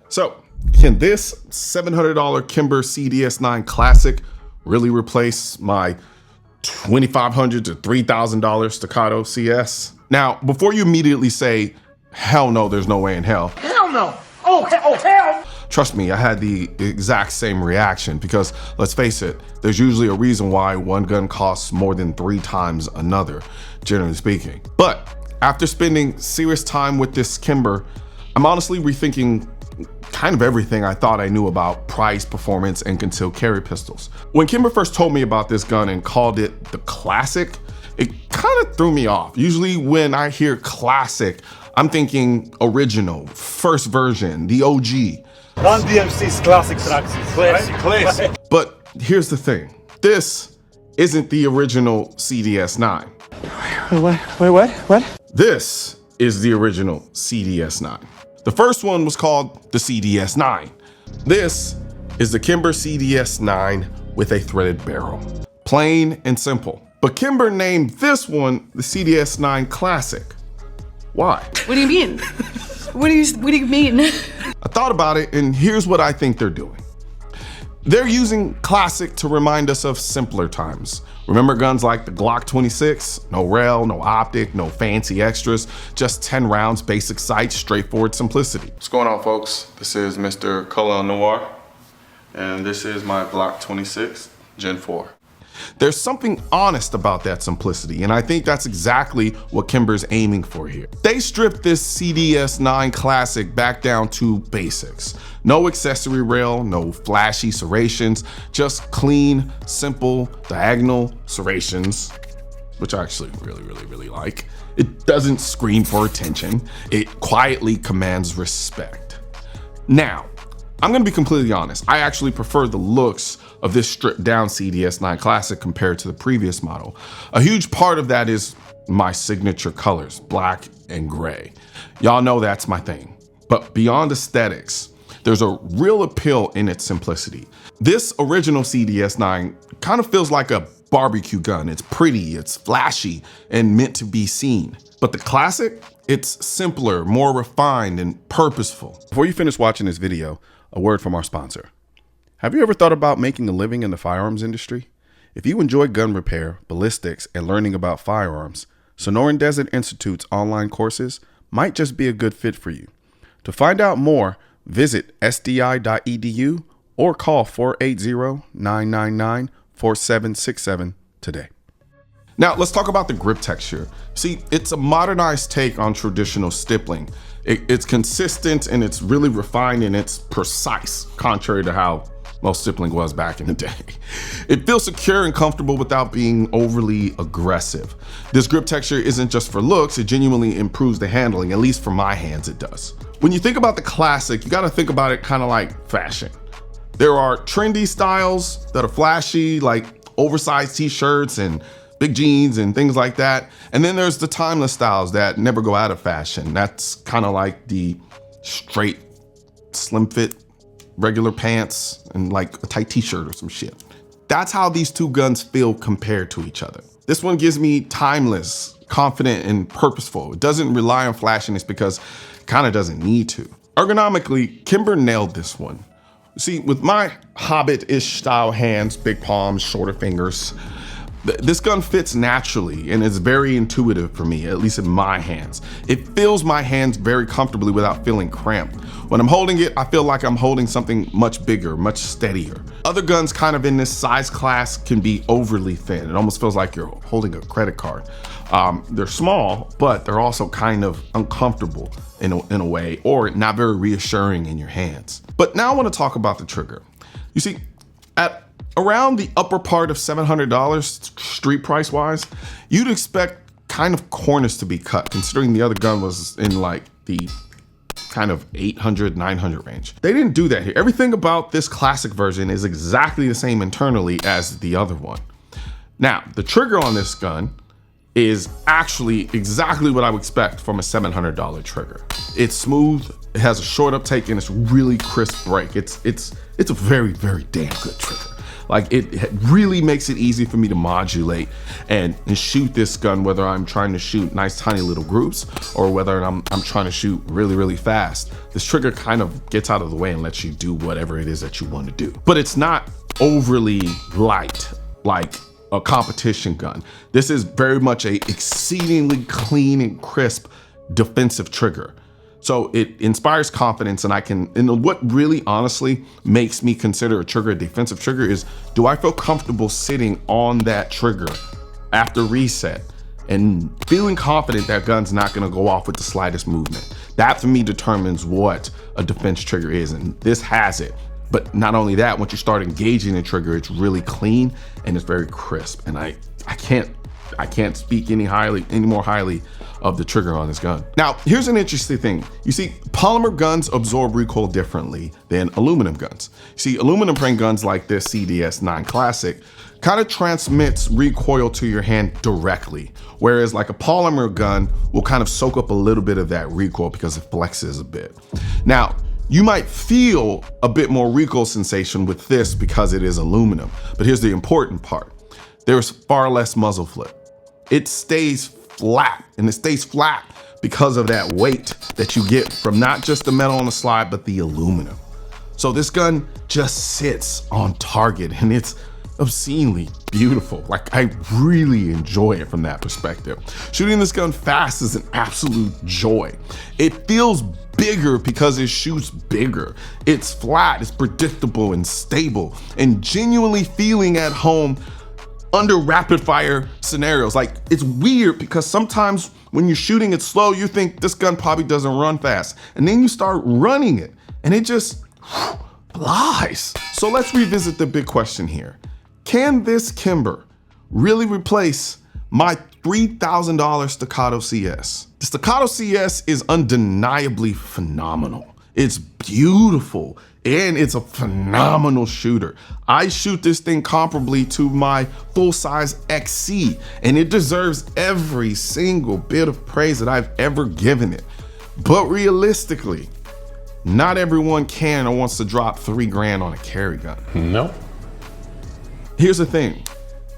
So, can this $700 Kimber CDS-9 Classic really replace my $2,500 to $3,000 Staccato CS? Now, before you immediately say, hell no, there's no way in hell. Hell no. Oh, hell. Trust me, I had the exact same reaction because let's face it, there's usually a reason why one gun costs more than 3 times another, generally speaking. But after spending serious time with this Kimber, I'm honestly rethinking kind of everything I thought I knew about price, performance, and concealed carry pistols. When Kimber first told me about this gun and called it the Classic, it kind of threw me off. Usually when I hear Classic, I'm thinking original, first version, the OG. Run DMC's classic tracks. Classic. But here's the thing. This isn't the original CDS-9. Wait, what? This is the original CDS-9. The first one was called the CDS-9. This is the Kimber CDS-9 with a threaded barrel. Plain and simple. But Kimber named this one the CDS-9 Classic. Why? What do you mean? What do you mean? I thought about it, and here's what I think they're doing. They're using Classic to remind us of simpler times. Remember guns like the Glock 26? No rail, no optic, no fancy extras, just 10 rounds, basic sights, straightforward simplicity. What's going on, folks? This is Mr. Colion Noir, and this is my Glock 26 Gen 4. There's something honest about that simplicity, and I think that's exactly what Kimber's aiming for here. They stripped this CDS-9 Classic back down to basics. No accessory rail, no flashy serrations, just clean, simple, diagonal serrations, which I actually really like. It doesn't scream for attention. It quietly commands respect. Now, I'm gonna be completely honest. I actually prefer the looks of this stripped down CDS-9 Classic compared to the previous model. A huge part of that is my signature colors, black and gray. Y'all know that's my thing. But beyond aesthetics, there's a real appeal in its simplicity. This original CDS-9 kind of feels like a barbecue gun. It's pretty, it's flashy, and meant to be seen. But the Classic, it's simpler, more refined, and purposeful. Before you finish watching this video, a word from our sponsor. Have you ever thought about making a living in the firearms industry? If you enjoy gun repair, ballistics, and learning about firearms, Sonoran Desert Institute's online courses might just be a good fit for you. To find out more, visit sdi.edu or call 480-999-4767 today. Now, let's talk about the grip texture. See, it's a modernized take on traditional stippling. It's consistent and it's really refined and it's precise, contrary to how most stippling was back in the day. It feels secure and comfortable without being overly aggressive. This grip texture isn't just for looks, it genuinely improves the handling, at least for my hands it does. When you think about the Classic, you gotta think about it kind of like fashion. There are trendy styles that are flashy, like oversized t-shirts and big jeans and things like that. And then there's the timeless styles that never go out of fashion. That's kind of like the straight, slim fit, regular pants and like a tight t-shirt or some shit. That's how these two guns feel compared to each other. This one gives me timeless, confident, and purposeful. It doesn't rely on flashiness because it kind of doesn't need to. Ergonomically, Kimber nailed this one. See, with my Hobbit-ish style hands, big palms, shorter fingers, this gun fits naturally and is very intuitive for me, at least in my hands. It fills my hands very comfortably without feeling cramped. When I'm holding it, I feel like I'm holding something much bigger, much steadier. Other guns kind of in this size class can be overly thin. It almost feels like you're holding a credit card. They're small, but they're also kind of uncomfortable in a way, or not very reassuring in your hands. But now I want to talk about the trigger. You see, at around the upper part of $700 street price wise, you'd expect kind of corners to be cut, considering the other gun was in like the kind of 800, 900 range. They didn't do that here. Everything about this Classic version is exactly the same internally as the other one. Now, the trigger on this gun is actually exactly what I would expect from a $700 trigger. It's smooth, it has a short uptake, and it's really crisp break. It's a very damn good trigger. Like it really makes it easy for me to modulate and shoot this gun, whether I'm trying to shoot nice tiny little groups or whether I'm trying to shoot really, really fast. This trigger kind of gets out of the way and lets you do whatever it is that you want to do. But it's not overly light like a competition gun. This is very much a exceedingly clean and crisp defensive trigger. So it inspires confidence, and what really honestly makes me consider a trigger a defensive trigger is, do I feel comfortable sitting on that trigger after reset and feeling confident that gun's not gonna go off with the slightest movement? That for me determines what a defense trigger is, and this has it. But not only that, once you start engaging the trigger, it's really clean and it's very crisp. And I can't speak any more highly of the trigger on this gun. Now, here's an interesting thing. You see, polymer guns absorb recoil differently than aluminum guns. You see, aluminum frame guns like this CDS-9 Classic kind of transmits recoil to your hand directly, whereas like a polymer gun will kind of soak up a little bit of that recoil because it flexes a bit. Now, you might feel a bit more recoil sensation with this because it is aluminum, but here's the important part. There's far less muzzle flip. It stays flat, and it stays flat because of that weight that you get from not just the metal on the slide, but the aluminum. So this gun just sits on target, and it's obscenely beautiful. Like, I really enjoy it from that perspective. Shooting this gun fast is an absolute joy. It feels bigger because it shoots bigger. It's flat, it's predictable and stable, and genuinely feeling at home under rapid fire scenarios. Like, it's weird because sometimes when you're shooting it slow, you think this gun probably doesn't run fast, and then you start running it and it just flies. So let's revisit the big question here. Can this Kimber really replace my $3,000 Staccato CS? The Staccato CS is undeniably phenomenal. It's beautiful and it's a phenomenal shooter. I shoot this thing comparably to my full-size XC, and it deserves every single bit of praise that I've ever given it. But realistically, not everyone can or wants to drop $3 grand on a carry gun. No. Here's the thing.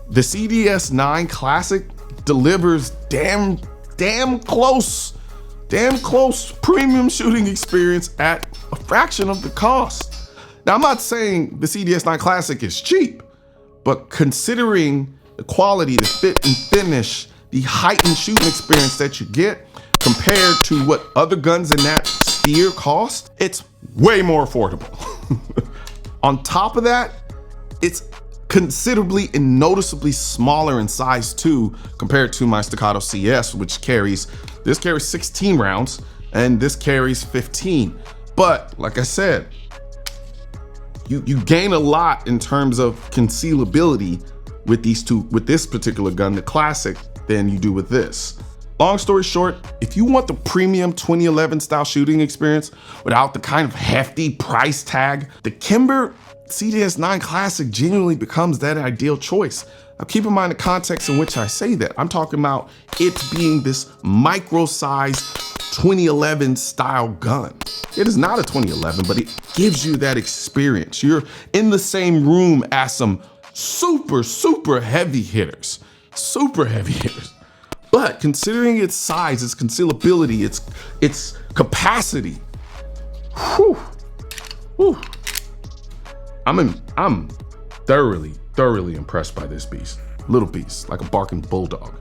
The CDS-9 Classic delivers damn close premium shooting experience at a fraction of the cost. Now, I'm not saying the CDS-9 Classic is cheap, but considering the quality, the fit and finish, the heightened shooting experience that you get compared to what other guns in that sphere cost, it's way more affordable. On top of that, it's considerably and noticeably smaller in size too, compared to my Staccato CS, which carries 16 rounds and this carries 15. But like I said, you gain a lot in terms of concealability with this particular gun, the Classic, than you do with this. Long story short, if you want the premium 2011 style shooting experience without the kind of hefty price tag, the Kimber CDS-9 Classic genuinely becomes that ideal choice. Now, keep in mind the context in which I say that. I'm talking about it being this micro-sized 2011 style gun. It is not a 2011, but it gives you that experience. You're in the same room as some super heavy hitters. But considering its size, its concealability, its capacity, I'm thoroughly impressed by this beast. Little beast, like a barking bulldog,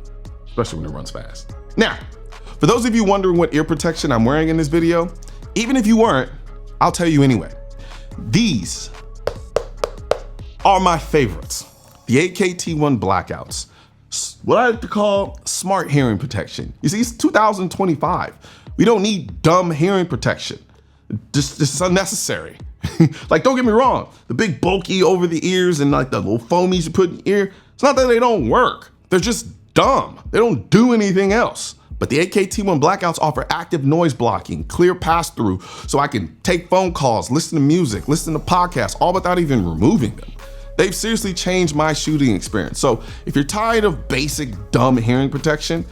especially when it runs fast. Now, for those of you wondering what ear protection I'm wearing in this video, even if you weren't, I'll tell you anyway. These are my favorites. The AKT1 Blackouts. What I like to call smart hearing protection. You see, it's 2025. We don't need dumb hearing protection. This is unnecessary. Like, don't get me wrong, the big bulky over the ears and like the little foamies you put in your ear, it's not that they don't work. They're just dumb. They don't do anything else. But the AKT1 Blackouts offer active noise blocking, clear pass-through, so I can take phone calls, listen to music, listen to podcasts, all without even removing them. They've seriously changed my shooting experience. So if you're tired of basic dumb hearing protection,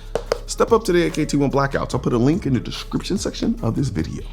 step up to the AKT1 Blackouts. I'll put a link in the description section of this video.